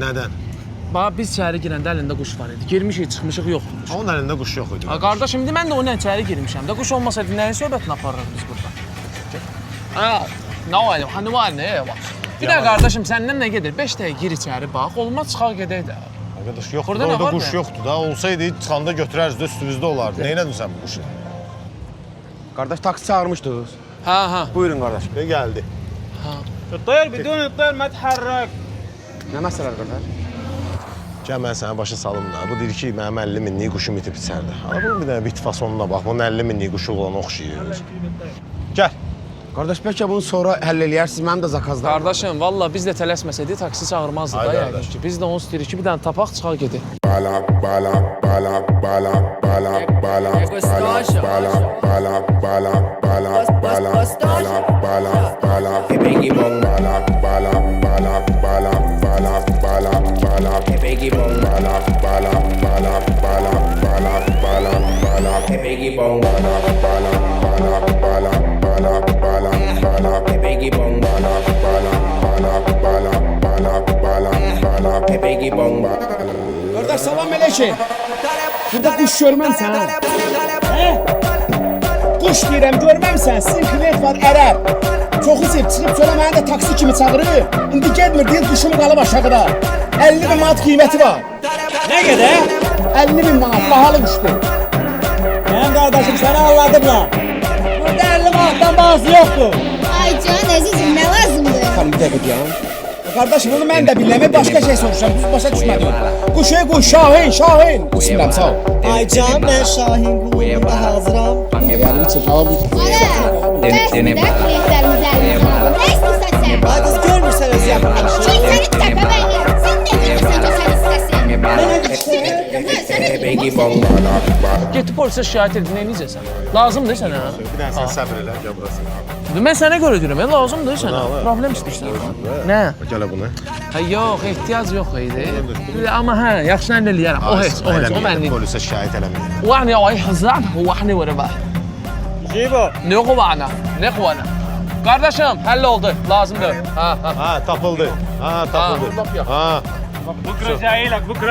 Nədən? Bax biz içəri girəndə əlində quş var idi. Girmişik, çıxmışıq, yoxdur. Onun əlində quş yox idi. Ha qardaş, indi mən də onunla içəri girmişəm də. Quş olmasaydı nəyin söhbətini aparırıq biz burada? Ha, nə var? Hani var nə var? Bir də qardaşım səndən nə gedir? 5 dəqiqə gir içəri bax. Olmaz çıxaq gedək də. Arkadaş yoxdur. Burada nə Orada var quş mı? yoxdur da. Olsaydı çıxanda götürərdik də üstümüzdə olardı. Nə elədin sən bu quşu? Kardeş taksi çağırmışdınız. Ha. Buyurun kardeş. Və gəldi. الطير بدون الطير ما تحرك. Ne mesele kardeş? Gəl mən sənə başa salım da. Bu deyir ki, mənim 50 minlik quşum itib içərdə. Hala bunun bir dənə bit fasonuna bax. Bunun 50 minlik quşu olan oxşayır. Gəl. Kardeş belki bunu sonra halledersiniz. Benim de zakazlarım. Qardaşım, valla biz də tələsməsəydik taksi çağırmazdıq Ay da qardaş. yəqin ki. Biz də onu istəyirik ki, bir dənə tapaq çıxaq gedək. Bala, bala, bala, bala, bala, bala, bala, bala, bala, bala, bala, bala, bala, bala, bala, Biggie bong, bala, bala, bala, bala, bala, bala, bala, biggie bong, bala, bala, bala, bala, bala, bala, bala, biggie bong, bala, bala, bala, bala, bala, bala, bala, biggie bong, bala, bala, bala, bala, bala, bala, bala, biggie bong. Kardeş selam aleyküm. Burada kuş görmemsen ha? He? Kuş deyirəm görməmsən, sizin klient var ərəb. Çoxu sev, çıxıb sonra məni də taksi kimi çağırır. İndi gelmir deyil, quşum qalıb aşağıda. 50 bin manat qiyməti var. Ne kadar? 50 bin manat, bahalı quşdur. Ben kardeşim seni anladım lan. Burada 50 manattan bazı yoktu. Ay can əzizim, nə lazımdır? Tamam, bir dəqiqə deyəm. Kardeşim bunu mən də bilmirəm, başqa şey soruşam, düz başa düşmədim. Quşu quş, Şahin, Şahin. İsmirəm, sağ ol. Ay can ben Şahin qulluğunda hazıram. Benim için tamam. Ana, bəsdir də klientlərimiz əlimizə alın. Nə istəyirsən sən? Ay kız görmürsen öz yapma. Şey səni təpə bəyni. Sən nə bilirsən ki, sən istəsin? Biggie bong, Getib polisə şikayət edin, nə edəcəksən? Lazımdır sənə. Bir dənə sən səbr elə, gəl burası. Mən sənə görə deyirəm, lazımdır sənə. Problem istəyirsən. Nə? Gələ bunu. Ha yox, ehtiyac yox idi. Amma hə, yaxşı nə eləyərəm. O heç, o mənlik. Polisə şikayət eləməyəm. وعني او يحزن هو احنا ورا Jibo. ne qovana ne qovana Qardaşım həll oldu lazımdır Ha, tapıldı. Ha, tapıldı. lap yaxşı. Ha. Bukra jayilak bukra.